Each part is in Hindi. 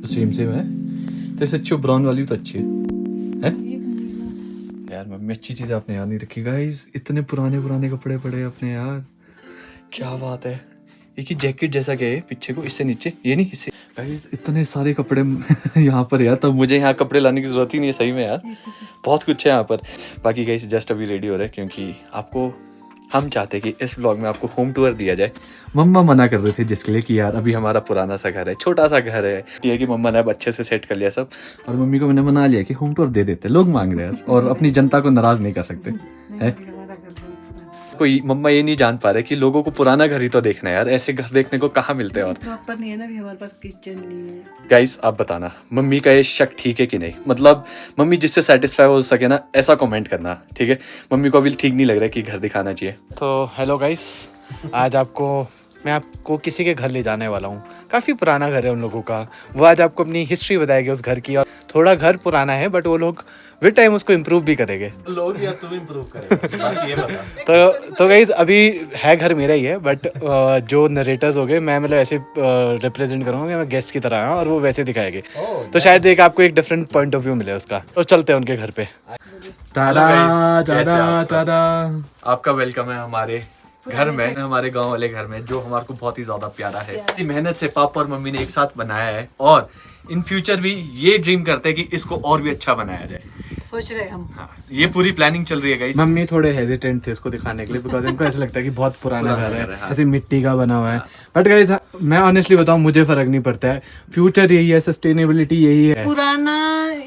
सेम सेम है। तो इससे अच्छी ब्राउन वाली तो अच्छी है? यार मम्मी अच्छी चीज़ आपने याद नहीं रखी गाइस। इतने पुराने पुराने कपड़े पड़े अपने यार, क्या बात है। एक ही जैकेट जैसा क्या है पीछे को, इससे नीचे ये नहीं, इससे गाइस इतने सारे कपड़े यहाँ पर यार। तब मुझे यहाँ कपड़े लाने की जरूरत ही नहीं है सही में यार, बहुत कुछ है यहाँ पर। बाकी गाइस जस्ट अभी रेडी हो रहे हैं क्योंकि आपको हम चाहते हैं कि इस व्लॉग में आपको होम टूर दिया जाए। मम्मा मना कर रहे थे जिसके लिए कि यार अभी हमारा पुराना सा घर है, छोटा सा घर है। ये कि मम्मा ने अब अच्छे से सेट कर लिया सब, और मम्मी को मैंने मना लिया कि होम टूर दे देते, लोग मांग रहे हैं और अपनी जनता को नाराज नहीं कर सकते है। कोई मम्मा ये नहीं जान पा रहे कि लोगों को पुराना घर ही तो देखना है यार, ऐसे घर देखने को कहाँ मिलते हैं। और प्रॉपर नहीं है ना, भी हमारे पास किचन नहीं है। गाइस आप बताना मम्मी का ये शक ठीक है कि नहीं, मतलब मम्मी जिससे सेटिस्फाई हो सके ना ऐसा कमेंट करना, ठीक है। मम्मी को अभी ठीक नहीं लग रहा है कि घर दिखाना चाहिए। तो हेलो गाइस, आज मैं आपको किसी के घर ले जाने वाला हूँ। काफ़ी पुराना घर है उन लोगों का। वो आज आपको अपनी हिस्ट्री बताएगी उस घर की। और थोड़ा घर पुराना है बट वो लोग विद टाइम उसको इम्प्रूव भी करेंगे। लोग या तू इम्प्रूव करेगा ये बता। तो गाइस अभी है घर मेरा ही है बट जो नरेटर्स हो गए, मैं मतलब ऐसे रिप्रेजेंट करूँगा कि मैं गेस्ट की तरह आया और वो वैसे दिखाएंगे। तो शायद एक आपको एक डिफरेंट पॉइंट ऑफ व्यू मिले उसका। तो चलते हैं उनके घर पे। आपका वेलकम है हमारे घर में, हमारे गांव वाले घर में, जो हमारे को बहुत ही ज्यादा प्यारा है। इतनी मेहनत से पापा और मम्मी ने एक साथ बनाया है और इन फ्यूचर भी ये ड्रीम करते हैं कि इसको और भी अच्छा बनाया जाए। सोच रहे हम। हाँ, ये पूरी प्लानिंग चल रही है गाइस। मम्मी थोड़े हेजिटेंट थे इसको दिखाने के लिए बिकॉज इनको ऐसा लगता है कि बहुत पुराना घर है, हाँ। ऐसे मिट्टी का बना हुआ है। बट गाइस मैं ऑनेस्टली बताऊं, मुझे फर्क नहीं पड़ता है। फ्यूचर यही है, सस्टेनेबिलिटी यही है। पुराना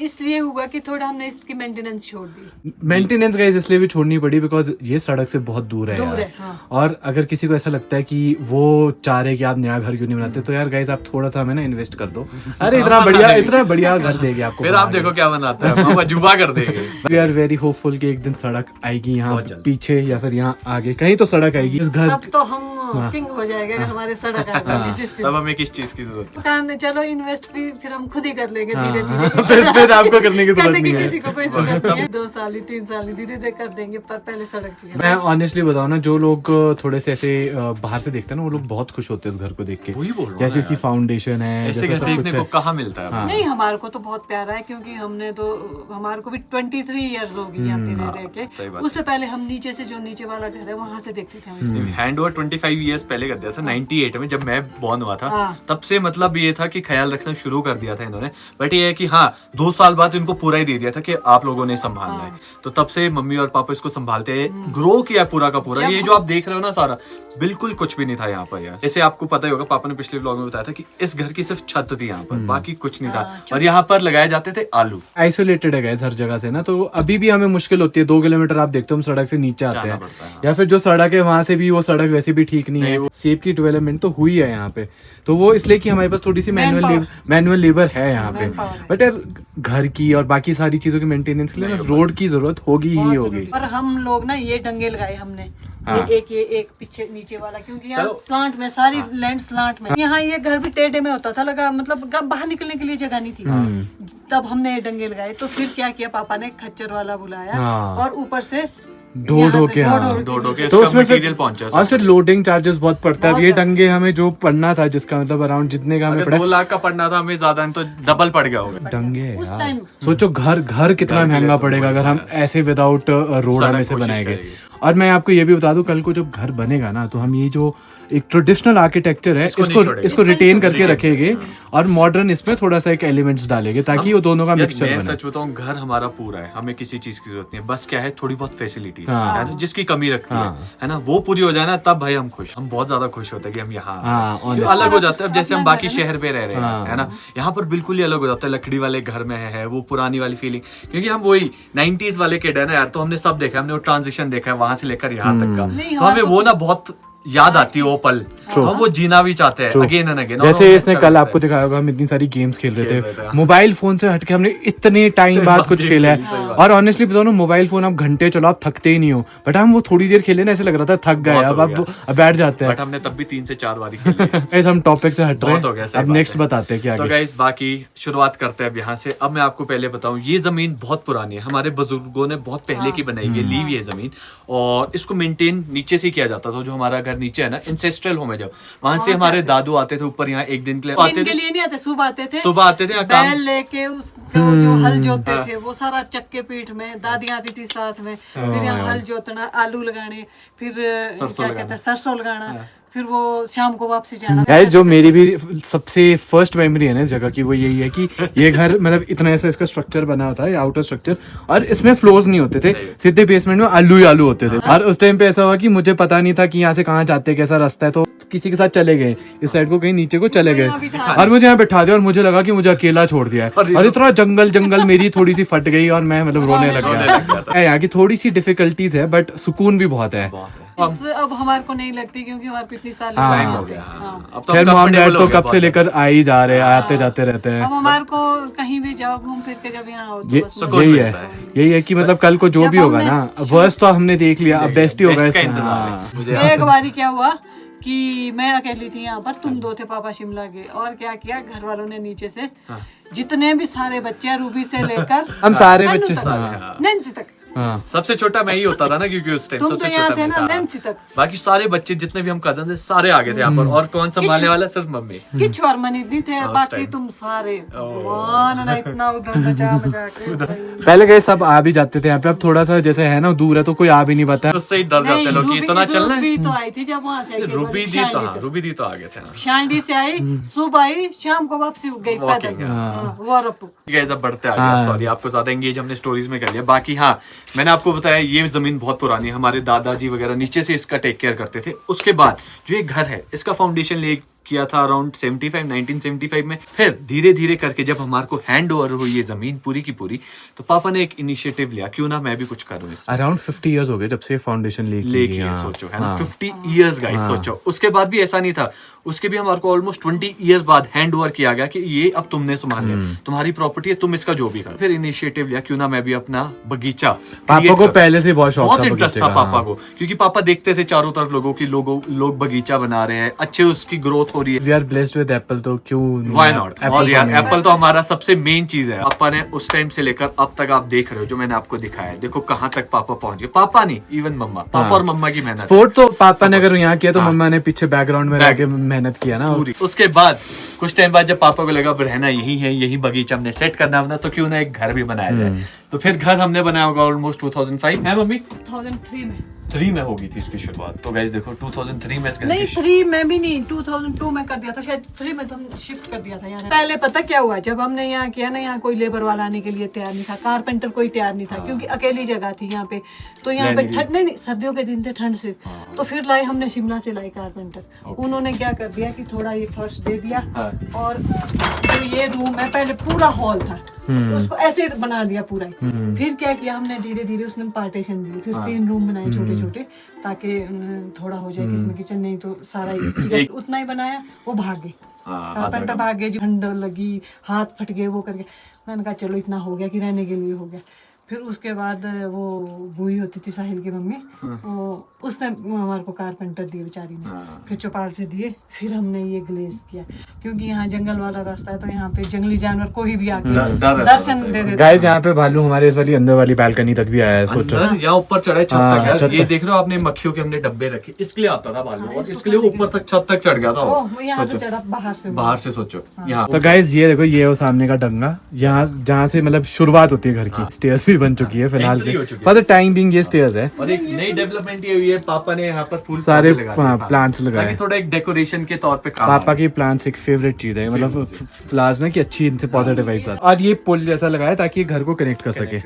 इसलिए हुआ कि थोड़ा हमने इसकी मेंटेनेंस छोड़ दी। मेंटेनेंस गाइस इसलिए भी छोड़नी पड़ी बिकॉज ये सड़क से बहुत दूर है यार। हाँ। और अगर किसी को ऐसा लगता है कि वो चाह रहे कि आप नया घर क्यों नहीं बनाते, तो यार गाइस आप थोड़ा सा हमें ना इन्वेस्ट कर दो। अरे इतना बढ़िया घर देंगे आपको। फिर आप देखो क्या बनाता है, हम अजूबा कर देंगे। वी आर वेरी होपफुल कि एक दिन सड़क आएगी यहाँ पीछे या फिर यहाँ आगे कहीं तो सड़क आएगी इस घर। अब तो हम किंग हो जाएगा अगर हमारे सड़क आ जाएगी जिस दिन। तब हमें किस चीज की जरूरत है? मकान चलो इन्वेस्ट भी फिर हम खुद ही कर लेंगे धीरे धीरे। फिर आपको करने की जरूरत नहीं है। किसी को कोई जरूरत नहीं है। 2 साल ही 3 साल ही धीरे धीरे कर देंगे, पर पहले सड़क चाहिए। मैं ऑनेस्टली बताऊं ना, जो लोग थोड़े से ऐसे बाहर से देखते हैं ना, वो लोग बहुत खुश होते हैं उस घर को देख के। वही बोल रहा हूं जैसे इसकी फाउंडेशन है, ऐसे घर देखने को कहाँ मिलता है। नहीं, हमारे को तो बहुत प्यारा है क्योंकि हमने तो हमारे को भी 23 इयर्स हो गई यहाँ पे रह के। उससे पहले हम नीचे से, जो नीचे वाला घर है वहाँ से देखते थे हम। हैंड ओवर 25 इयर्स पहले कर दिया था 98 में, जब मैं बॉर्न हुआ था। तब से मतलब ये था कि ख्याल रखना शुरू कर दिया था इन्होंने। बट ये है कि हाँ 2 साल बाद इनको पूरा ही दे दिया था कि आप लोगों ने संभालना है। तो तब से मम्मी और पापा इसको संभालते हैं, ग्रो किया पूरा का पूरा। ये जो आप देख रहे हो ना सारा, बिल्कुल कुछ भी नहीं था यहाँ पर यार। जैसे आपको पता ही होगा, पापा ने पिछले व्लॉग में बताया था कि इस घर की सिर्फ छत थी यहाँ पर, बाकी कुछ नहीं था। और यहाँ पर लगाए जाते थे आलू। आइसोलेटेड है गाइस हर जगह से ना, तो अभी भी हमें मुश्किल होती है। 2 किलोमीटर आप देखते हो हम सड़क से नीचे आते हैं, या फिर जो सड़क है वहां से भी वो सड़क वैसे भी ठीक नहीं है। सेब की डेवलपमेंट तो हुई है यहाँ पे, तो वो इसलिए कि हमारे पास थोड़ी सी मैनुअल लेबर है यहाँ पे। बट यार घर की और बाकी सारी चीजों की मेंटेनेंस के लिए ना रोड की जरूरत होगी ही होगी। और हम लोग ना ये डंगे लगाए हमने, ये एक पीछे नीचे वाला, क्योंकि यहाँ स्लांट में सारी लैंड स्लांट में। यहाँ ये घर भी टेढ़े में होता था, लगा मतलब बाहर निकलने के लिए जगह नहीं थी। तब हमने ये डंगे लगाए। तो फिर क्या किया, पापा ने खच्चर वाला बुलाया और ऊपर से ढो के तो उसमें मटेरियल पहुंचा। और फिर लोडिंग चार्जेस बहुत पड़ता है। अब ये डंगे हमें जो पड़ना था, जिसका मतलब अराउंड जितने का हमें पड़ा, 2 लाख का पड़ना था हमें, ज्यादा तो डबल पड़ गया होगा। डंगे यार सोचो घर कितना महंगा पड़ेगा अगर हम ऐसे विदाउट रोड हमें से बनाएंगे। और मैं आपको ये भी बता दूं, कल को जब घर बनेगा ना, तो हम ये जो एक ट्रेडिशनल आर्किटेक्चर है इसको रिटेन करके रखेंगे और मॉडर्न इसमें थोड़ा सा एक एलिमेंट्स डालेंगे ताकि वो दोनों का मिक्सचर बने। मैं सच बताऊं, घर हमारा पूरा है, हमें किसी चीज की जरूरत नहीं है। बस क्या है, थोड़ी बहुत फैसिलिटीज है ना, जिसकी कमी रखती है ना, वो पूरी हो जाए ना, तब भाई हम खुश। हम बहुत ज्यादा खुश होते हैं कि हम यहाँ अलग हो जाते हैं। जैसे हम बाकी शहर पे रह रहे हैं है ना, यहाँ पर बिल्कुल ही अलग हो जाता है। लकड़ी वाले घर में है वो पुरानी वाली फीलिंग, क्योंकि हम वही 90s वाले किड है ना यार। तो हमने सब देखा, हमने वो ट्रांजिशन देखा है वहां से लेकर यहाँ तक का। तो हमें वो ना बहुत याद आती है वो पल, तो हम वो जीना भी चाहते हैं अगेन एंड अगेन। जैसे इसने कल आपको दिखाया होगा, हम इतनी सारी गेम्स खेल रहे थे मोबाइल फोन से हटके। हमने इतने टाइम बाद कुछ खेला है। और ऑनेस्टली बताओ ना, मोबाइल फोन आप घंटे चलो आप थकते ही नहीं हो, बट हम वो थोड़ी देर खेले ना, ऐसे लग रहा था थक गए, अब बैठ जाते हैं। बट हमने तब भी 3 से 4 बार खेले। हम टॉपिक से हट रहे हैं, अब नेक्स्ट बताते हैं क्या। तो गाइस बाकी शुरुआत करते हैं अब यहाँ से। अब मैं आपको पहले बताऊं, ये जमीन बहुत पुरानी है, हमारे बुजुर्गों ने बहुत पहले की बनाई हुई है, ली हुई है जमीन। और इसको मेंटेन नीचे से किया जाता था। जो हमारा घर नीचे है ना, इंसेस्ट्रल होम है, जब वहां से हमारे दादू आते थे ऊपर यहाँ एक दिन के लिए आते दिन थे। के लिए नहीं आते, सुबह आते थे, सुबह आते थे, काम बैल लेके उसको जो हल जोतते थे वो सारा चक्के पीठ में, दादी आती थी साथ में, फिर यहाँ हल जोतना, आलू लगाने, फिर क्या कहते हैं सरसों लगाना, फिर वो शाम को वापसी जाना। गाइस जो मेरी भी सबसे फर्स्ट मेमोरी है ना इस जगह की, वो यही है कि ये घर मतलब इतना ऐसा इसका स्ट्रक्चर बना होता है, आउटर स्ट्रक्चर, और इसमें फ्लोर्स नहीं होते थे, सीधे बेसमेंट में आलू ही आलू होते थे। और उस टाइम पे ऐसा हुआ कि मुझे पता नहीं था कि यहाँ से कहाँ जाते, कैसा रास्ता है, तो किसी के साथ चले गए इस साइड को, कहीं नीचे को चले गए और मुझे यहाँ बैठा दिया और मुझे लगा कि मुझे अकेला छोड़ दिया है, और इतना जंगल मेरी थोड़ी सी फट गई और मैं मतलब रोने लग गया। यहाँ की थोड़ी सी डिफिकल्टीज है बट सुकून भी बहुत है। अब हमारे को नहीं लगती क्योंकि हमारे को इतनी साल टाइम हो गया। अब तो खैर मॉम डैड तो कब से लेकर आ ही जा रहे हैं, आते जाते रहते हैं। अब हमारे को कहीं भी जाओ घूम फिर के जब यहाँ आओ तो बस यही है कि मतलब कल को जो भी होगा ना, वर्स्ट तो हमने देख लिया, अब बेस्ट ही होगा इसका। एक बारी क्या हुआ कि मैं अकेली थी यहाँ पर, तुम दो थे, पापा शिमला गए, और क्या किया घर वालों ने नीचे से जितने भी सारे बच्चे रूबी से लेकर हम सारे बच्चे नैन्सी तक, सबसे छोटा मैं ही होता था ना, क्योंकि उस टाइम तुम तो सबसे यहाँ छोटा थे मैं ना था। नैन्सी तक, बाकी सारे बच्चे जितने भी हम कजन थे सारे आ गए थे यहाँ पर, और कौन संभालने वाला सिर्फ मम्मी। किच्छु और मनी नहीं थे, बाकी तुम सारे भगवान ना इतना उधर मचा के पहले गए सब आ भी जाते थे यहाँ पे, अब थोड़ा सा जैसे है ना दूर है तो कोई आ भी नहीं पाता, उससे ही डर जाते लोग कि इतना चलना है। रूबी तो आई थी जब वहाँ से, रूबी दी तो आ गए थे। शांडी से आई, सुबह आई, शाम को वापसी गई पैदल। वो रप्पू अब बढ़ते आ गया, सॉरी आपको ज्यादा एंगेज हमने स्टोरीज में कर लिया। बाकी हाँ, मैंने आपको बताया ये जमीन बहुत पुरानी है, हमारे दादाजी वगैरह नीचे से इसका टेक केयर करते थे। उसके बाद जो ये घर है इसका फाउंडेशन ले किया था अराउंड 1975 में। फिर धीरे धीरे करके जब हमारे को हैंड ओवर हुई ये जमीन पूरी की पूरी, तो पापा ने एक इनिशिएटिव लिया, क्यों ना मैं भी कुछ करूं इसमें। अराउंड 50 इयर्स हो गए जब से फाउंडेशन लेके सोचो है ना, 50 इयर्स गाइस सोचो। उसके बाद भी ऐसा नहीं था, उसके भी हमारे को ऑलमोस्ट 20 इयर्स बाद हैंड ओवर किया गया कि ये अब तुमने संभाल लिया, तुम्हारी प्रॉपर्टी है, तुम इसका जो भी करो। फिर इनिशिएटिव लिया, क्यों ना मैं भी अपना बगीचा। पापा को पहले से बहुत इंटरेस्ट था पापा को, क्योंकि पापा देखते थे चारों तरफ लोग बगीचा बना रहे हैं, अच्छे उसकी ग्रोथ हो रही है। We are blessed with Apple, तो क्यों व्हाई नॉट। और यार एप्पल तो हमारा सबसे मेन चीज है। पापा ने उस टाइम से लेकर अब तक आप देख रहे हो जो मैंने आपको दिखाया है, देखो कहाँ तक पापा पहुंच गए। पापा नहीं, इवन मम्मा, पापा और मम्मा की मेहनत। सपोर्ट तो पापा ने अगर यहाँ किया तो मम्मा ने पीछे बैकग्राउंड में रह के मेहनत किया ना पूरी। उसके बाद कुछ टाइम बाद जब पापा को लगा रहना यही है, यही बगीचा हमने सेट करना होना, तो क्यों ना एक घर भी बनाया जाए। तो फिर घर हमने बनाया होगा ऑलमोस्ट 2005 है मम्मी, 2003 में होगी थी इसकी शुरुआत। तो गाइस देखो 2003 में नहीं, 3 में भी नहीं, 2002 में कर दिया था शायद, 3 में तो हम शिफ्ट कर दिया था यहाँ। पहले पता क्या हुआ, जब हमने यहाँ किया ना, यहाँ कोई लेबर वाला आने के लिए तैयार नहीं था, कारपेंटर कोई तैयार नहीं था, क्योंकि अकेली जगह थी यहाँ पे। तो यहाँ पे ठंड नहीं, सर्दियों के दिन थे, ठंड से, तो फिर लाई हमने शिमला से लाई कारपेंटर। उन्होंने क्या कर दिया कि थोड़ा ये फर्श दे दिया, और जो ये रूम है पहले पूरा हॉल था, उसको ऐसे बना दिया पूरा। फिर क्या किया हमने, धीरे धीरे उसने पार्टीशन दी, फिर 3 रूम बनाए छोटे छोटे, ताकि थोड़ा हो जाए किसमें किचन, नहीं तो सारा उतना ही बनाया। वो भाग गए, कारपेंटर भाग गए, ठंड लगी, हाथ फट गए, वो करके मैंने कहा चलो इतना हो गया कि रहने के लिए हो गया। फिर उसके बाद वो बुई होती थी साहिल की मम्मी, वो उसने हमारे को कारपेंटर दिए बेचारी ने, फिर चौपाल से दिए। फिर हमने ये ग्लेज किया, क्योंकि यहाँ जंगल वाला रास्ता है, तो यहाँ पे जंगली जानवर कोई भी आके दर्शन दे देता। गाइस यहाँ पे भालू हमारे इस वाली अंदर वाली बालकनी तक भी आया है, सोचो। यहाँ ऊपर चढ़े छत तक, ये देख रहे हो आपने मक्खियों के हमने डब्बे रखे, इसके लिए आता था भालू, और इसके लिए ऊपर तक छत तक चढ़ गया था। यहाँ से चढ़ा बाहर से सोचो यहाँ। तो गाइस ये देखो, ये वो सामने का डंगा, यहाँ जहाँ से मतलब शुरुआत होती है घर की। स्टेयर्स भी बन चुकी है फिलहाल, फॉर द टाइम बीइंग ये स्टेयर्स है। और एक नई डेवलपमेंट ये हुई है, पापा ने यहाँ पर फूल सारे प्लांट्स लगाए, थोड़ा एक डेकोरेशन के तौर पे काम। पापा की प्लांट्स एक फेवरेट चीज है, मतलब फ्लावर्स ना, कि अच्छी इनसे पॉजिटिव वाइब्स आती है। और ये पुल जैसा लगाया ताकि घर को कनेक्ट कर सके।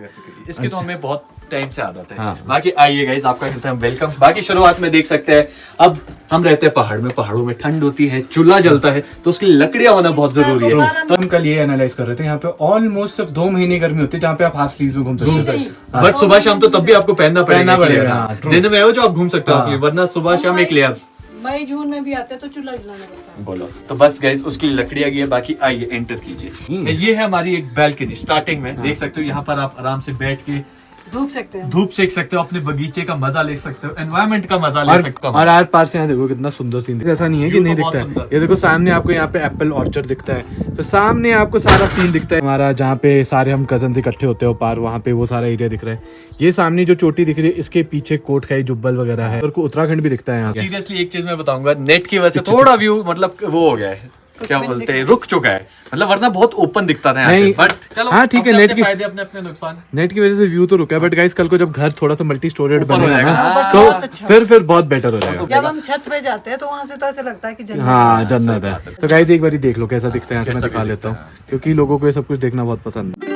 इसकी तो हमें बहुत टाइम से आदत है। बाकी आइए गाइस, आपका कहते हैं वेलकम। बाकी शुरुआत में देख सकते हैं, अब हम रहते हैं पहाड़ में, पहाड़ों में ठंड होती है, चूल्हा जलता है, तो उसकी लकड़ियां होना बहुत जरूरी है। तो हम कल ये एनालाइज कर रहे थे, यहाँ पे ऑलमोस्ट सिर्फ 2 महीने गर्मी होती है, जहाँ पे आप हाफ स्लीव्स में घूम सकते हैं। बट सुबह शाम तो तब भी आपको पहनना पड़ेगा। दिन में हो जो आप घूम सकते हो, वरना सुबह शाम एक लेयर। मई जून में भी आते तो चूल्हा जलाना पड़ता है। बोलो तो बस गाइस, उसकी लकड़ी आ गई है। बाकी आइए एंटर कीजिए। ये है हमारी एक बैल्कनी, स्टार्टिंग में देख सकते हो, यहाँ पर आप आराम से बैठ के धूप सकते हैं। धूप सेक सकते हो, अपने बगीचे का मजा ले सकते हो, एनवायरनमेंट का मजा ले सकते हो। और आर पार से यहाँ देखो कितना सुंदर सीन, ऐसा नहीं है कि View नहीं तो बहुत दिखता है। सुंदर। ये देखो सामने आपको यहाँ पे एप्पल ऑर्चर्ड दिखता है, तो सामने आपको सारा सीन दिखता है हमारा, जहाँ पे सारे हम कजन इकट्ठे होते हो पार, वहाँ पे वो सारा एरिया दिख रहा है। ये सामने जो चोटी दिख रही है इसके पीछे कोटखाई जुब्बल वगैरह है, और उत्तराखंड भी दिखता है यहाँ से। सीरियसली एक चीज मैं बताऊंगा, नेट की वजह से थोड़ा व्यू मतलब वो हो गया है, क्या बोलते हैं, रुक चुका है, मतलब वरना बहुत ओपन दिखता था यहाँ से। नहीं, बट चलो हाँ, ठीक है, अपने नेट अपने की- फायदे, अपने अपने नुकसान। नेट की वजह से व्यू तो रुका है, बट गाइस कल को जब घर थोड़ा सा मल्टी स्टोरेड ऊपर हो बनेगा जाएगा। ना, हाँ, तो बहुत अच्छा। फिर बहुत बेटर हो जाएगा। जब हम छत पे जाते हैं तो वहाँ से तो ऐसे लगता है कि जन्नत हाँ जन्नत है। तो गाइस एक बार देख लो कैसा दिखता है, यहाँ से मैं कैसा दिखा भी लेता हूँ, दिखता है। क्योंकि लोगों को ये सब कुछ देखना बहुत पसंद है।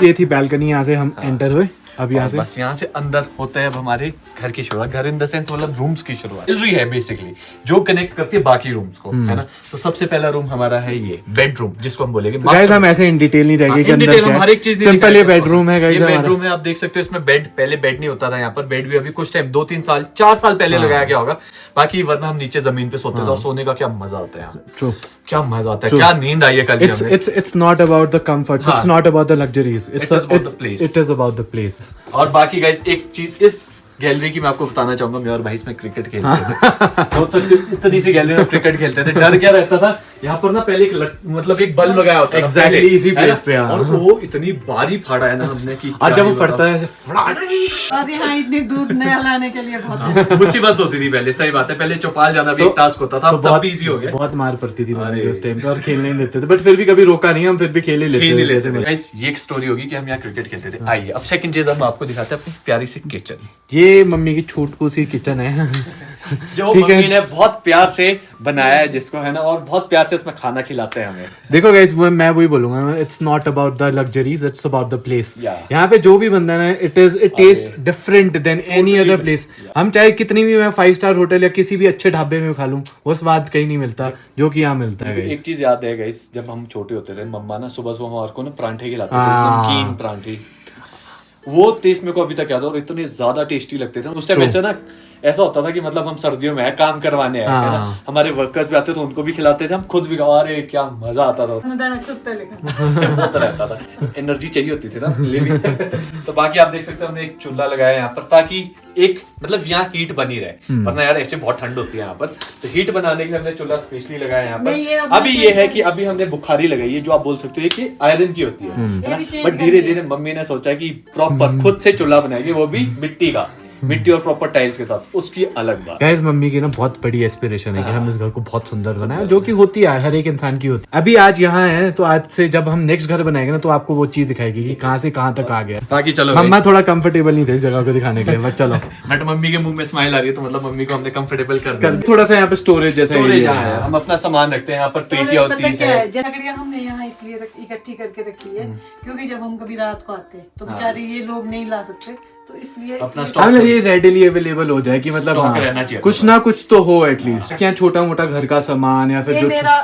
ये थी बैल्कनी, यहाँ से हम एंटर हुए। अब यहाँ और से बस यहाँ से अंदर होता है अब हमारे घर की शुरुआत, घर इन द सेंस मतलब रूम्स की शुरुआत गैलरी है बेसिकली, जो कनेक्ट करती है बाकी रूम्स को, है ना। तो सबसे पहला रूम हमारा है ये बेडरूम, जिसको हम बोलेंगे गाइस हम ऐसे इन डिटेल नहीं जाएंगे कि अंदर डिटेल हम क्या हर है। एक चीज सिंपल ये बेडरूम है गाइस हमारा। बेडरूम है, आप देख सकते हो इसमें बेड, पहले बेड नहीं होता था यहाँ पर, बेड भी अभी कुछ टाइम 2-3 साल 4 साल पहले लगाया गया होगा, बाकी वरना हम नीचे जमीन पे सोते थे, और सोने का क्या मजा आता है यहाँ, True. क्या मजा आता है, क्या नींद आई है कल It's हमें। it's not about the comforts. It's not about the luxuries. It is about the place. It is about the place. और बाकी गाइस एक चीज इस गैलरी की मैं आपको बताना चाहूंगा, मैं और भाई इसमें क्रिकेट खेलते थे। सोच सकते हो इतनी सी गैलरी में क्रिकेट खेलते थे। डर क्या रहता था, यहाँ पर ना पहले मतलब एक बल्ब लगाया होता था Exactly, पहले, इसी है ना? place पे, हाँ। और वो इतनी बारी फाड़ा है ना हमने कि और क्या जब वो ही बताऊं। फटता है ऐसे फटाक। और यहाँ इतनी दूध नया लाने के लिए बहुत मुसीबत होती थी पहले, सही बात है, पहले चौपाल जाना भी एक टास्क होता था, अब तब भी इजी हो गया। बहुत मार पड़ती थी मम्मी अरे। को उस टाइम पे, और खेलने नहीं देते थे, बट फिर भी कभी रोका नहीं, हम फिर भी खेल ही लेते खेल ही थे लेते जैसे थे। मर्जी। Guys, ये एक स्टोरी होगी कि हम यहाँ क्रिकेट खेलते थे। आइए अब सेकंड चीज हम आपको दिखाते हैं, अपनी प्यारी सी किचन, ये मम्मी की छूट सी किचन है। जो ठीक है। मम्मी ने बहुत प्यार से बनाया है जिसको, है ना, और बहुत प्यार से इसमें खाना खिलाते हैं हमें। देखो गाइस मैं वही बोलूंगा, it's not about the luxuries, it's about the place. Yeah. यहाँ पे जो भी बनता है it taste different than any other place. हम चाहे कितनी भी मैं 5 स्टार होटल या किसी भी अच्छे ढाबे में खा लूं, वो स्वाद कहीं नहीं मिलता जो कि यहाँ मिलता है एक गाइस। चीज याद है गाइस, जब हम छोटे होते थे, मम्मा ना सुबह सुबह हमारे को ना परांठे खिलाते थे, हाँ। नमकीन परांठे, वो टेस्ट मेरे को अभी तक याद है, और इतने ज्यादा टेस्टी लगते थे उस टाइम। ऐसे ना ऐसा होता था कि मतलब हम सर्दियों में काम करवाने आए, है ना, हाँ। हमारे वर्कर्स भी आते थे, उनको भी खिलाते थे, हम खुद भी अरे क्या मजा आता था कुत्ते लिखा। होता रहता था, एनर्जी चाहिए होती थी ना अपने लिए भी। तो बाकी आप देख सकते हो हमने एक चूल्हा लगाया यहाँ पर, ताकि एक मतलब यहाँ हीट बनी रहे, वरना यार ऐसे बहुत ठंड होती है यहाँ पर, तो हीट बनाने के लिए हमने चूल्हा स्पेशली लगाया यहाँ नहीं, ये पर। अपना अभी ये है कि अभी हमने बुखारी लगाई है, जो आप बोल सकते हो कि आयरन की होती है ये भी change बट कर धीरे दिया। धीरे मम्मी ने सोचा कि प्रॉपर खुद से चूल्हा बनाएगी, वो भी मिट्टी का, मिट्टी और प्रॉपर टाइल्स के साथ, उसकी अलग बात। गाइस मम्मी की ना बहुत बड़ी एस्पिरेशन है कि हम इस घर को बहुत सुंदर बनाए, जो कि होती है हर एक इंसान की होती है। अभी आज यहाँ है तो आज से जब हम नेक्स्ट घर बनाएंगे ना, तो आपको वो चीज दिखाएगी कि कहाँ से कहाँ तक आ गया। बाकी चलो मम्मा थोड़ा कंफर्टेबल नहीं थे इस जगह को दिखाने के लिए, बट चलो बट मम्मी के मुंह में स्माइल आ रही है, तो मतलब मम्मी को हमने कंफर्टेबल कर दिया। थोड़ा सा यहाँ पे स्टोरेज जैसा स्टोरेज area है, हम अपना सामान रखते हैं यहाँ पर, तो पेटियां पता होती क्या है। है, लकड़ियाँ हमने यहाँ इसलिए इकट्ठी करके रखी है क्योंकि जब हम कभी रात को आते हैं तो बेचारे ये लोग नहीं ला सकते, तो इसलिए अपना ये- स्टॉक मतलब ये रेडिली अवेलेबल हो जाए कि मतलब Stock हाँ, रहना चाहिए कुछ ना कुछ तो हो एटलीस्ट। क्या छोटा मोटा घर का सामान या फिर ये जो मेरा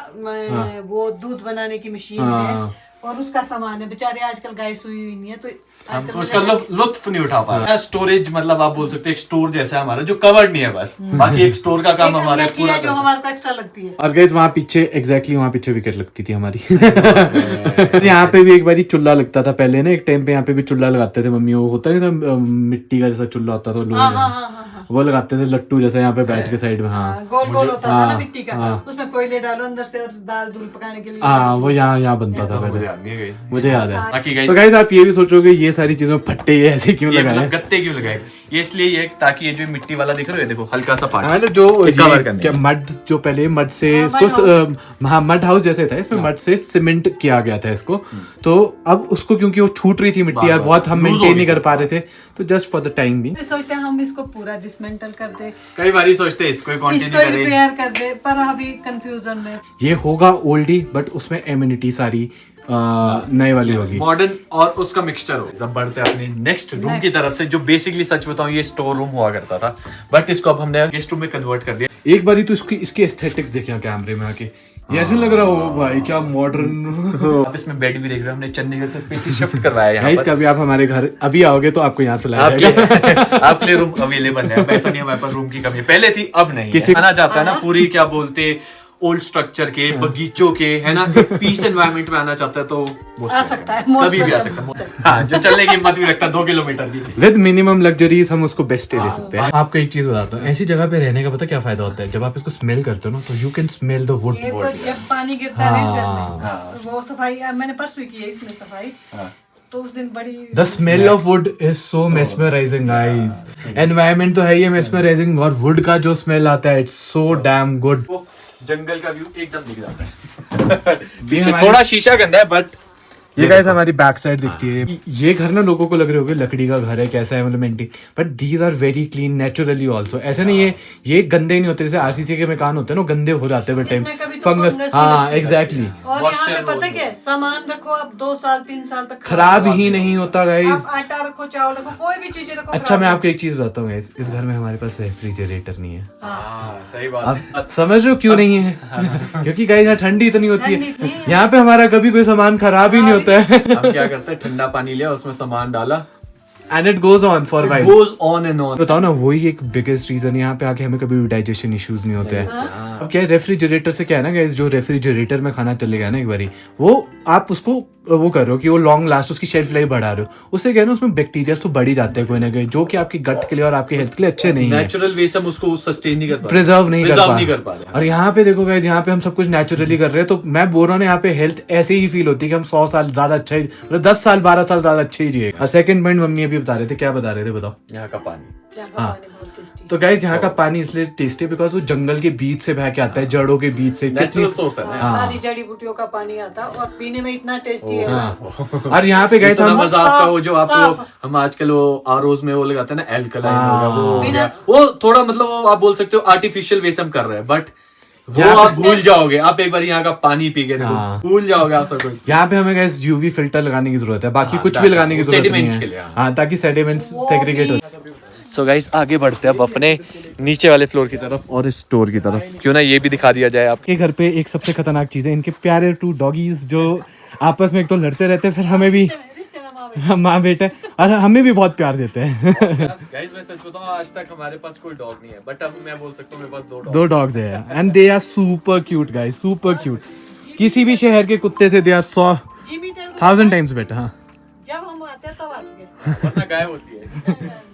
वो दूध बनाने की मशीन है हाँ। और उसका सामान है, बेचारे आजकल गाय सुई हुई नहीं है तो आजकल हम उसका लुत्फ नहीं उठा पा रहे। स्टोरेज मतलब आप बोल सकते हैं एक स्टोर जैसा है हमारा, जो कवर्ड नहीं है बस, बाकी एक स्टोर का काम हमारा एक पूरा जो हमारे को एक्स्ट्रा लगती है। और गाइस वहाँ पीछे एग्जैक्टली वहाँ पीछे विकेट लगती थी हमारी। यहाँ पे भी एक बारी चूल्हा लगता था पहले ना, एक टाइम पे यहाँ पे भी चूल्हा लगाते थे मम्मी, वो होता नहीं था मिट्टी का जैसा चूल्हा होता था लोहे हाँ का, हाँ हाँ हाँ हाँ। वो लगाते थे लट्टू जैसा यहाँ पे बैठ के साइड में। हाँ गोल गोल होता था ना हाँ, मिट्टी का, हाँ। उसमें कोयले डालो अंदर से और दाल दूल पकाने के लिए। हाँ वो यहाँ बनता था मुझे पहले, याद नहीं है guys। मुझे याद है। बाकी guys, तो गाइस आप ये भी सोचोगे ये सारी चीजों फट्टे ये ऐसे क्यों ये लगाए मतलब गत्ते क्यों लगाए, ये इसलिए ये ताकि ये जो मिट्टी वाला दिख रहा है, देखो हल्का सा पार्ट, मतलब जो cover ये करने क्या मड जो पहले मड से हाँ, इसको हाँ मड हाउस जैसे था, इसमें मड से सीमेंट किया गया था इसको, तो अब उसको क्योंकि वो छूट रही थी मिट्टी यार, बहुत हम Loose हो मेंटेन गई नहीं कर थी। पा रहे थे, तो जस्ट फॉर द टाइम भी फिर सोचते हैं हम इसको पूरा डिसमेंटल कर दे, कई बारी सोचते हैं इसको कंटिन्यू इसको करें। रिपेयर कर दे, पर अभी कंफ्यूजन में। ये होगा ओल्डी बट उसमें एम्यूनिटी सारी नए वाली होगी। मॉडर्न और उसका मिक्सचर हो। जब बढ़ते हैं अपने नेक्स्ट रूम की तरफ से, जो बेसिकली सच बताऊं ये स्टोर रूम हुआ करता था, बट इसको अब हमने गेस्ट रूम में कन्वर्ट कर दिया। एक बारी तो इसकी एस्थेटिक्स देखे कैमरे में आके, ये ऐसे लग रहा हो भाई क्या मॉडर्न। अब इसमें बेड भी देख रहे हो, हमने चंडीगढ़ से स्पेशली शिफ्ट करवाया है यहाँ गाइस पर। कभी आप हमारे घर अभी आओगे तो आपको यहाँ से लाया जाएगा। आपके लिए रूम अवेलेबल है, अब ऐसा नहीं हमारे पास रूम की कमी है, पहले थी अब नहीं किसी- है। आना जाता है ना पूरी क्या बोलते ओल्ड स्ट्रक्चर के, बगीचों के, है ना, पीस एनवायरनमेंट में आना चाहता है तो आ सकता है, कभी भी आ सकता है। हाँ, जो चलने की हिम्मत भी रखता है 2 किलोमीटर की। विद मिनिमम लग्जरीज हम उसको बेस्ट दे सकते हैं। आपको एक चीज बताता हूँ, ऐसी जगह पे रहने का पता क्या फायदा होता है, जब आप इसको स्मेल करते हो ना तो you can smell the wood. ये तो जब पानी गिरता है इस घर में, वो सफाई मैंने परसों की है इसमें सफाई, तो उस दिन बड़ी The smell of wood is so mesmerizing, guys. Environment तो है ही mesmerizing, और wood का जो smell आता है, it's so damn good. वो जंगल का व्यू एकदम दिख जाता है। पीछे थोड़ा शीशा गंदा है बट ये गाइस हमारी बैक साइड दिखती है। ये घर ना लोगों को लग रहे होगे लकड़ी का घर है, कैसा है मतलब maintain, but these are very clean naturally also. ऐसा नहीं है ये गंदे नहीं होते, जैसे आरसीसी के मकान होते हैं ना, गंदे हो जाते हैं टाइम, फंगस। हाँ एग्जैक्टली। और यहाँ पे पता क्या है, सामान रखो आप 2 साल 3 साल तक खराब ही नहीं होता गाइस। आप आटा रखो, चावल रखो, कोई भी चीजें रखो। अच्छा मैं आपको एक चीज बताता हूँ गाइस, इस घर में हमारे पास रेफ्रिजरेटर नहीं है। सही बात। आप समझ रहे हो क्यों नहीं है? क्योंकि गाइस यहाँ ठंडी इतनी होती है, यहाँ पे हमारा कभी कोई सामान खराब ही नहीं होता है। हम क्या करते हैं, ठंडा पानी लिया, उसमें सामान डाला, and it goes on for while, goes on and on. बताओ ना, वही एक बिगेस्ट रीजन यहाँ पे आके हमें कभी डाइजेशन इश्यूज नहीं होते हैं। अब क्या है, रेफ्रिजरेटर से क्या है ना गाइस, जो रेफ्रिजरेटर में खाना चलेगा ना एक बारी, वो आप उसको वो कर रहे हो कि वो लॉन्ग लास्ट, उसकी शेल्फ लाइफ बढ़ा रहे हो, उससे क्या है ना, उसमें बैक्टीरिया तो बढ़ ही जाते हैं कोई ना कोई, जो कि आपकी गट के लिए और आपकी हेल्थ के लिए अच्छे नहीं है। नेचुरल वे से हम उसको सस्टेन नहीं कर पा रहे, प्रिजर्व नहीं कर पा रहे। और यहाँ पे देखो गाइस, यहाँ पे हम सब कुछ नेचुरली कर रहे हैं, तो मैं बोल रहा हूँ यहाँ पे हेल्थ ऐसे ही फील होती है कि हम 100 साल ज्यादा अच्छा ही, मतलब 10 साल 12 साल ज्यादा अच्छे ही जिएगा। और सेकंड पॉइंट मम्मी अभी बता रहे थे, क्या बता रहे थे बताओ? यहाँ का पानी। तो गाइस यहाँ का पानी इसलिए टेस्टी है बिकॉज वो जंगल के बीच से बह के आता है, जड़ों के बीच से, नेचुरल सोर्स है ना, सारी जड़ी बूटियों का पानी आता है और पीने में इतना टेस्टी है ना। और यहाँ पे गाइस हम मजा आपका वो जो आप हम आजकल वो आरओज में वो लगाते हैं ना, एल्कलाइन होगा वो हो गया, वो थोड़ा मतलब वो आप बोल सकते हो आर्टिफिशियल वे से हम कर रहे हैं, बट वो आप भूल जाओगे। आप एक बार यहाँ का पानी पी के देखो, भूल जाओगे आप सब कुछ। यहाँ पे हमें गाइस यूवी फिल्टर लगाने की जरूरत है, बाकी कुछ भी लगाने की जरूरत नहीं है। हाँ, ताकि सेडिमेंट्स सेग्रीगेट हो। सो गाइस आगे बढ़ते हैं अब अपने नीचे वाले फ्लोर की तरफ और स्टोर की तरफ, क्यों ना ये भी दिखा दिया जाए। आपके घर पे एक सबसे खतरनाक चीज है, इनके प्यारे 2 डॉगीज जो आपस में एक तो लड़ते रहते हैं, फिर हमें भी माँ बेटे और हमें भी बहुत प्यार देते हैं। गाइस मैं सच बताऊं, आज तक हमारे पास कोई डॉग नहीं है, बट अब मैं बोल सकता हूं मेरे पास 2 डॉग्स है and they are super cute guys, super cute. किसी भी शहर के कुत्ते से दे आर 100,000 टाइम्स बेटर। हाँ, जब हम आते हैं तब आते हैं, वरना गायब होती है।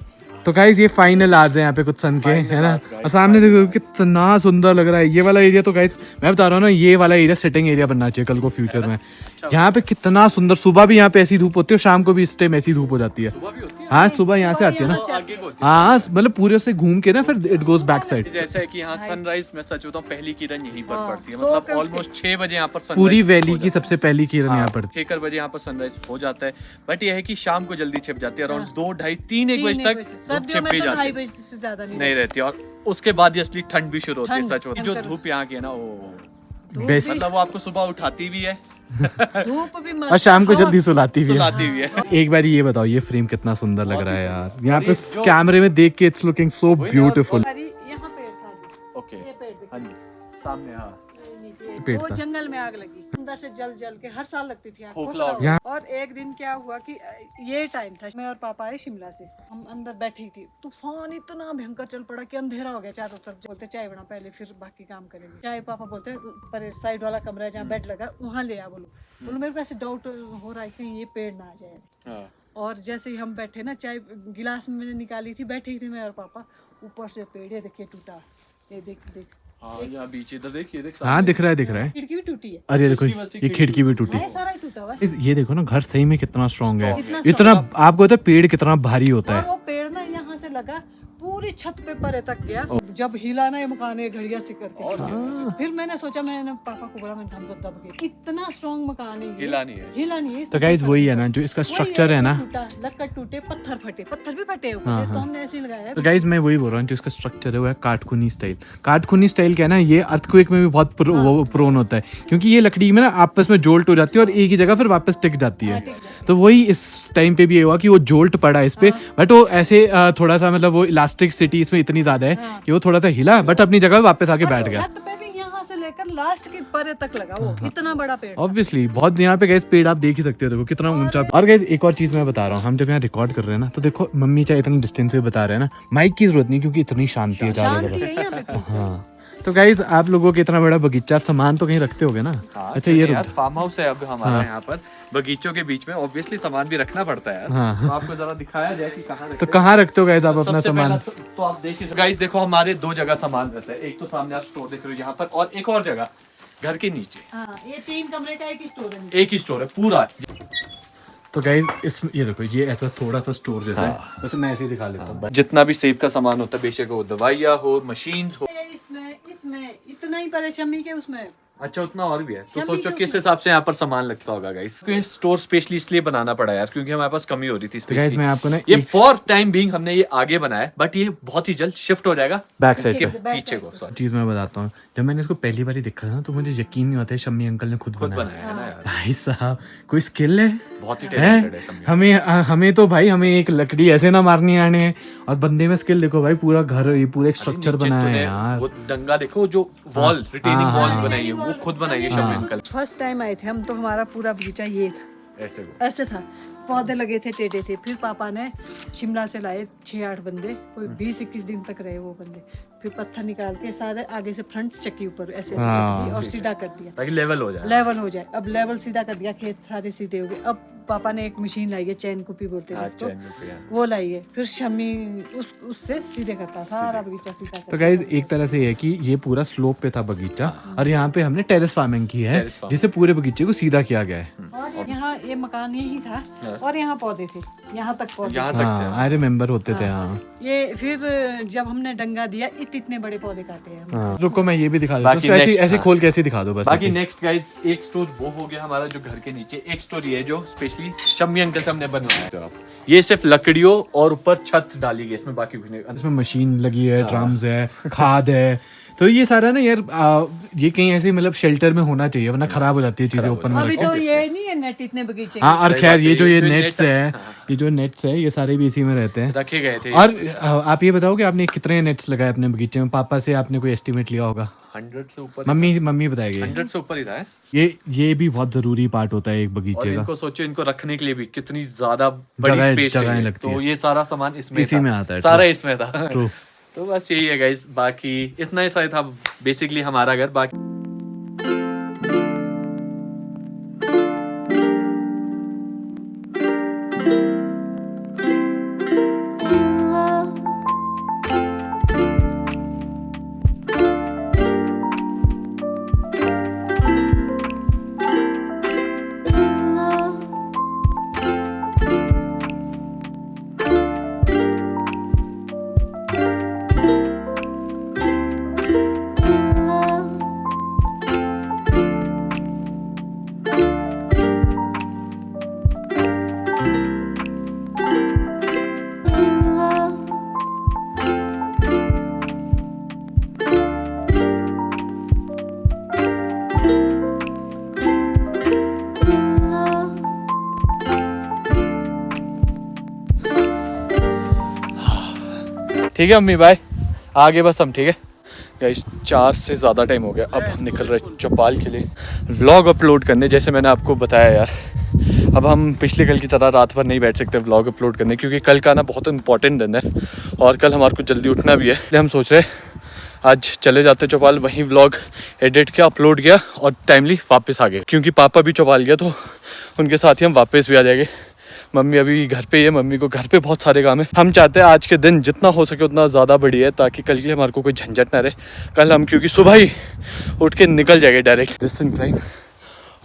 तो गाइस ये फाइनल आर्स है यहाँ पे कुछ सन के, है ना, और सामने देखो कितना सुंदर लग रहा है ये वाला एरिया। तो गाइस मैं बता रहा हूँ ना, ये वाला एरिया सिटिंग एरिया बनना चाहिए कल को फ्यूचर में। यहाँ पे कितना सुंदर, सुबह भी यहाँ पे ऐसी धूप होती है, शाम को भी इस टाइम ऐसी धूप हो जाती है। हाँ, सुबह यहाँ से आती है ना, हाँ मतलब पूरे से घूम के ना फिर इट गोज बैक साइड। जैसा है कि यहाँ सनराइज मैं सच बताऊं पहली किरण यहीं पर पड़ती है, मतलब ऑलमोस्ट 6 बजे यहाँ पर पूरी वैली की सबसे पहली किरण यहाँ पर 6 बजे यहाँ पर सनराइज हो जाता है, बट यह है कि शाम को जल्दी छिप जाती है, अराउंड 2, 2:30, 3, 1 बजे तक धूप छिप भी जाती है, से ज्यादा नहीं रहती। और उसके बाद असली ठंड भी शुरू होती है। सच में जो धूप यहाँ की है ना, वो बेस्ट, मतलब वो आपको सुबह उठाती भी है धूप भी और शाम को जल्दी सुलाती भी है। एक बार ये बताओ, ये फ्रेम कितना सुंदर लग रहा है यार, यहाँ पे कैमरे में देख के इट्स लुकिंग सो ब्यूटीफुल। यहाँ पेड़ था, ओके, ये पेड़ दिखा, सामने, हाँ नीचे वो जंगल में आग लगी, अंदर से जल जल के हर साल लगती थी खोखला हो गया। और एक दिन क्या हुआ कि ये टाइम था, मैं और पापा आए शिमला से, हम अंदर बैठी थी, तूफान इतना भयंकर चल पड़ा कि अंधेरा हो गया चारों तरफ। बोलते चाय बना पहले फिर बाकी काम करेंगे। चाय पापा बोलते पर साइड वाला कमरा है जहाँ बेड लगा वहाँ ले आ, बोलो मेरे को ऐसे डाउट हो रहा है कहीं ये पेड़ ना आ जाए। और जैसे ही हम बैठे ना, चाय गिलास में मैंने निकाली थी, बैठे थी मैं और पापा, ऊपर से पेड़ ये देखिए टूटा, ये देख यहाँ बीच इधर देखिए, हाँ दिख रहा है, खिड़की भी टूटी है। अरे देखो ये खिड़की भी टूटी, सारा ही टूटा हुआ। ये देखो ना, घर सही में कितना स्ट्रांग है, इतना आपको पता है पेड़ कितना भारी होता है। वो पेड़ ना यहाँ से लगा पूरी छत पे परे तक गया, जब हिला ना ये मकान है घड़िया से करके, फिर मैंने सोचा, मैंने पापा को बोला, मैंने हम तो दब गए, इतना स्ट्रॉन्ग मकान है, हिला नहीं है। तो गाइस वही है ना, जो इसका स्ट्रक्चर है ना, लक्कड़ टूटे, पत्थर फटे, पत्थर भी फटे ऊपर, तो हमने ऐसे ही लगाया है। तो गाइस मैं वही बोल रहा हूँ, जो इसका स्ट्रक्चर है वो है काटखूनी स्टाइल। काटखूनी स्टाइल क्या है ना, ये अर्थक्वेक में भी बहुत प्रोन होता है, क्योंकि ये लकड़ी में ना आपस में जोल्ट हो जाती है और एक ही जगह फिर वापस टिक जाती है। तो वही इस टाइम पे भी ये हुआ कि वो जोल्ट पड़ा इस पे, बट वो ऐसे थोड़ा सा मतलब वो इलास्टिसिटी इसमें इतनी ज्यादा है कि वो थोड़ा सा हिला, बट अपनी जगह वापस आके बैठ गया। छत पे भी यहाँ से लेकर लास्ट के परे तक लगा वो, इतना बड़ा पेड़। ऑब्वियसली बहुत, यहाँ पे गाइस पेड़ आप देख ही सकते हो, देखो कितना ऊंचा। और गाइस एक और चीज मैं बता रहा हूँ, हम जब यहाँ रिकॉर्ड कर रहे हैं ना, तो देखो मम्मी चाहे इतनी डिस्टेंस से बता रहे हैं ना, माइक की जरूरत नहीं, क्योंकि इतनी शांति है चारों तरफ। हाँ, तो गाइज आप लोगों को इतना बड़ा बगीचा, सामान तो कहीं रखते होगे ना? अच्छा ये यार फार्म हाउस है अब हमारा यहाँ पर, बगीचों के बीच में ऑब्वियसली सामान भी रखना पड़ता है यार। तो आपको जरा दिखाया जाए कि कहाँ रखते तो कहाँ रखते हो गाइज आप अपना सबसे सामान? पहला तो आप देखिए गाइस, देखो हमारे 2 जगह सामान रहता है। एक तो सामने आप स्टोर देख रहे हो यहाँ पर, और एक और जगह घर के नीचे। हाँ, ये 3 कमरे का एक ही स्टोर है। एक ही स्टोर है पूरा। तो गाइज इस ये देखो, ये ऐसा थोड़ा सा स्टोर जैसा है, वैसे मैं ऐसे ही दिखा लेता हूँ। जितना भी सेब का सामान होता है, बेशक वो दवाइयाँ हो, मशीन हो। इसमें इतना ही परेशानी के उसमें। अच्छा, उतना और भी है। तो शमी सोचो के किस हिसाब से यहाँ पर सामान लगता होगा गाइस। स्टोर स्पेशली इसलिए बनाना पड़ा यार, क्योंकि हमारे पास कमी हो रही थी तो गाइज मैं आपको ना ये फॉर टाइम बीइंग हमने ये आगे बनाया, बट ये बहुत ही जल्द शिफ्ट हो जाएगा बैक साइड पे पीछे को। सॉरी, चीज मैं बताता हूँ, जब मैंने इसको पहली बार देखा था ना, तो मुझे यकीन नहीं होता है शम्मी अंकल ने खुद बनाया है ना यार। भाई साहब कोई स्किल है, बहुत ही टैलेंटेड है शम्मी। हमें तो भाई हमें एक लकड़ी ऐसे ना मारनी आने, और बंदे में स्किल देखो भाई, पूरा घर, ये पूरा एक स्ट्रक्चर बनाया है यार। वो डंगा देखो, जो वॉल रिटेनिंग वॉल बनाई है वो खुद बनाई है शम्मी अंकल। फर्स्ट टाइम आए थे हम, तो हमारा पूरा बगीचा ये था, ऐसे था, पौधे लगे थे, टेढ़े थे। फिर पापा ने शिमला से लाए 6-8 बंदे, कोई 20-21 दिन तक रहे वो बंदे। फिर पत्थर निकाल के सारे आगे से फ्रंट चक्की ऊपर ऐसे ऐसे चक्की और सीधा कर दिया, ताकि लेवल हो जाए। लेवल हो जाए। अब लेवल सीधा कर दिया, खेत सारे सीधे हो गए। अब पापा ने एक मशीन लाई है, चैन कुपी बोलते हैं जिसको, वो लाई है। फिर शम्मी उससे सीधे करता सारा बगीचा सीधा तो गाइज एक तरह से ये है कि ये पूरा स्लोप पे था बगीचा, और यहाँ पे हमने टेरेस फार्मिंग की है, जिससे पूरे बगीचे को सीधा किया गया है। और यहाँ ये मकान यही था, और यहाँ पौधे थे, यहाँ तक पौधे। आई रिमेम्बर होते थे। हाँ ये फिर जब हमने डंगा दिया, इतने बड़े पौधे काटे हैं हमने। रुको मैं ये भी दिखा देता हूँ, ऐसे खोल के ऐसे दिखा दो बस। बाकी नेक्स्ट गाइस, एक स्टोर वो हो गया हमारा जो घर के नीचे, एक स्टोर ये जो स्पेशली शम्मी अंकल से हमने बनवाया। तो ये सिर्फ लकड़ियों और ऊपर छत डाली गई, इसमें बाकी कुछ नहीं। इसमें मशीन लगी है, ड्रम्स है, खाद है, तो ये सारा ना यार ये कहीं ऐसे मतलब शेल्टर में होना चाहिए, वरना खराब हो जाती है चीजें ऊपर में। अभी तो ये नहीं है नेट इतने बगीचे। हाँ, और खैर ये जो ये नेट्स है, ये जो नेट्स है, ये सारे भी इसी में रहते हैं, रखे गए थे। और आप ये बताओ कि आपने कितने नेट्स लगाए अपने बगीचे में? पापा से आपने कोई एस्टिमेट लिया होगा? 100 से ऊपर। मम्मी बताएगी। 100 से ऊपर ही था। ये भी बहुत जरूरी पार्ट होता है एक बगीचे का। इनको सोचो, इनको रखने के लिए भी कितनी ज्यादा बड़ी स्पेस चाहिए, तो ये सारा सामान इसी में आता है, सारा इसमें था। तो बस यही है गाइस, बाकी इतना ही था बेसिकली हमारा घर। बाकी ठीक है अम्मी, बाय। आगे बस हम, ठीक है गाइस। 4 से ज़्यादा टाइम हो गया, अब हम निकल रहे चौपाल के लिए व्लॉग अपलोड करने। जैसे मैंने आपको बताया यार, अब हम पिछले कल की तरह रात भर नहीं बैठ सकते व्लॉग अपलोड करने, क्योंकि कल का ना बहुत इंपॉर्टेंट दिन है, और कल हमारे को जल्दी उठना भी है। इसलिए हम सोच रहे आज चले जाते चौपाल, वहीं व्लॉग एडिट किया, अपलोड किया, और टाइमली वापस आ गए। क्योंकि पापा भी चौपाल गया, तो उनके साथ ही हम वापस भी आ जाएंगे। मम्मी अभी घर पे ही है, मम्मी को घर पे बहुत सारे काम है। हम चाहते हैं आज के दिन जितना हो सके उतना ज़्यादा बढ़िया है, ताकि कल के लिए हमारे को कोई झंझट ना रहे। कल हम क्योंकि सुबह ही उठ के निकल जाएंगे direct. This incline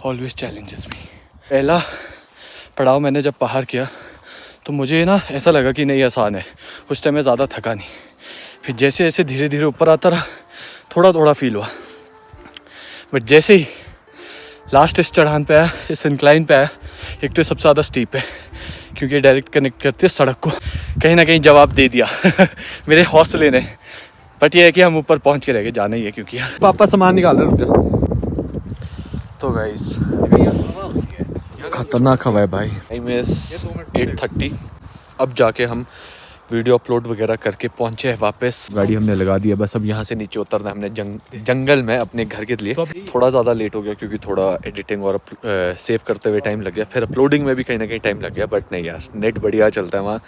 always challenges me. पहला पड़ाव मैंने जब पार किया तो मुझे ना ऐसा लगा कि नहीं आसान है, उस टाइम मैं ज़्यादा थका नहीं। फिर जैसे जैसे धीरे धीरे ऊपर आता रहा, थोड़ा थोड़ा फील हुआ, बट जैसे ही लास्ट इस चढ़ान पे आया, इस इंक्लाइन पे आया, एक तो सबसे ज़्यादा स्टीप है क्योंकि डायरेक्ट कनेक्ट करती है सड़क को, कहीं ना कहीं जवाब दे दिया मेरे हौसले ने। बट ये है कि हम ऊपर पहुंच के रह गए, जाना ही है, क्योंकि यार पापा सामान निकाल रहे, रुक जा। तो गाइस खतरनाक हवा है भाई। Time is 8:30। अब जाके हम वीडियो अपलोड वगैरह करके पहुंचे हैं वापस। गाड़ी हमने लगा दी है, बस अब यहाँ से नीचे उतरना है हमने जंगल में अपने घर के लिए। थोड़ा ज़्यादा लेट हो गया क्योंकि थोड़ा एडिटिंग और सेव करते हुए टाइम लग गया, फिर अपलोडिंग में भी कहीं ना कहीं टाइम लग गया। बट नहीं यार, नेट बढ़िया चलता है वहाँ,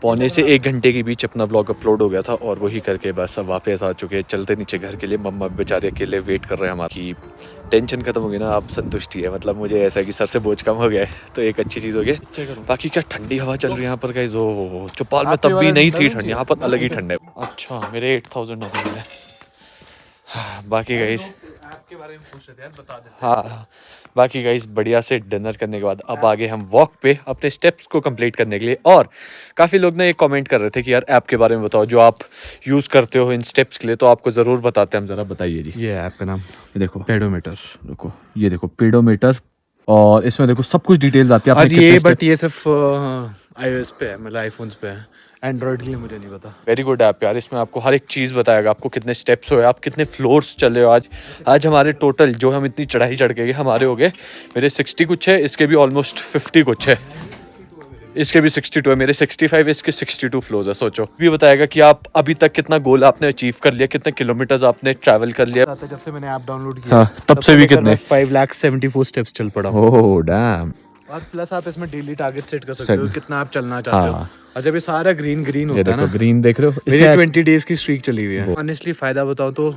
पौने से 1 घंटे के बीच अपना व्लॉग अपलोड हो गया था और वही करके बस अब वापस आ चुके हैं, चलते नीचे घर के लिए। मम्मा बेचारे अकेले वेट कर रहे हैं हमारी। टेंशन खत्म हो गई ना, अब संतुष्टि है। मतलब मुझे ऐसा है कि सर से बोझ कम हो गया है, तो एक अच्छी चीज़ हो गई। बाकी क्या ठंडी हवा चल रही है यहाँ पर गाइस। ओ चौपाल में तब भी नहीं थी ठंड, यहाँ पर अलग ही ठंड है। अच्छा मेरे 8000 हो गए। बाकी गाइस आपके बारे में पूछ रहे थे यार, बता दे। हाँ बाकी गाइस बढ़िया से डिनर करने के बाद अब आगे हम वॉक पे अपने स्टेप्स को कंप्लीट करने के लिए। और काफ़ी लोग ना ये कमेंट कर रहे थे कि यार ऐप के बारे में बताओ जो आप यूज़ करते हो इन स्टेप्स के लिए, तो आपको ज़रूर बताते हैं हम। ज़रा बताइए जी। ये ऐप का नाम ये देखो पेडोमीटर। देखो, ये देखो पेडोमीटर, और इसमें देखो सब कुछ डिटेल्स आती है और आपने ये कितने बट ये सिर्फ iOS पे है, मतलब आईफोन्स पे है। एंड्रॉइड के लिए मुझे नहीं पता। वेरी गुड ऐप यार, इसमें आपको हर एक चीज़ बताएगा, आपको कितने स्टेप्स हुए, आप कितने फ्लोर्स चले हो। आज हमारे टोटल जो हम इतनी चढ़ाई चढ़ के गए हमारे हो गए, मेरे 60 कुछ है, इसके भी ऑलमोस्ट 50 कुछ है, इसके भी 62 है, मेरे 65, इसके 62 फ्लोर्स है। सोचो भी बताएगा कि आप अभी तक कितना गोल आपने अचीव कर लिया, कितने किलोमीटर्स आपने ट्रैवल कर लिया। जब से मैंने ऐप डाउनलोड किया हाँ, तब से भी कितने 5,74,000 स्टेप्स चल पड़ा। Oh damn. और प्लस आप इसमें डेली टारगेट सेट कर सकते हो कितना आप चलना चाहते हाँ। हो। और जब ये सारा ग्रीन ग्रीन ये होता है ना, देखो ग्रीन देख रहे हो, मेरी इसमें 20 डेज की स्ट्रीक चली हुई है। ऑनेस्टली फायदा बताऊं तो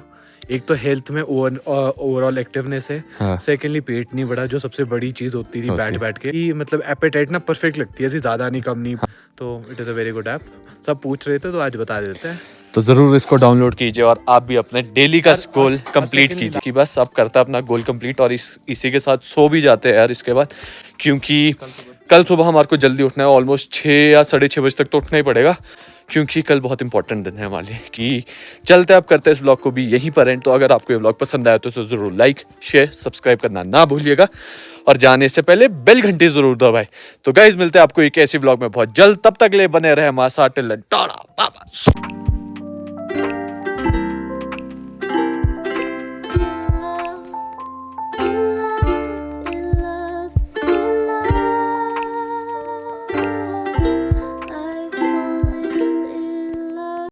एक तो हेल्थ में ओवरऑल एक्टिवनेस है। हाँ। सेकेंडली पेट नहीं बढ़ा, जो सबसे बड़ी चीज होती थी बैठ के कि मतलब एपेटाइट ना परफेक्ट लगती है, ऐसी ज्यादा नहीं कम नहीं। तो it is a very good app. सब पूछ रहे थे तो आज बता देते हैं। तो ज़रूर इसको डाउनलोड कीजिए और आप भी अपने डेली का गोल कंप्लीट कीजिए। कि बस अब करता है अपना गोल कंप्लीट और इसी के साथ सो भी जाते हैं यार इसके बाद, क्योंकि कल सुबह हमारे को जल्दी उठना है। ऑलमोस्ट 6 या 6:30 बजे तक तो उठना ही पड़ेगा, क्योंकि कल बहुत इंपॉर्टेंट दिन है हमारे लिए। कि चलते अब करते हैं इस ब्लॉग को भी यहीं पर एंड। तो अगर आपको ये ब्लॉग पसंद आया तो ज़रूर लाइक शेयर सब्सक्राइब करना ना भूलिएगा, और जाने से पहले बेल घंटी ज़रूर दबाएं। तो गाइज मिलते हैं आपको एक ऐसी ब्लॉग में बहुत जल्द, तब तक ले बने रहे हमारे साथ। Tata bye bye.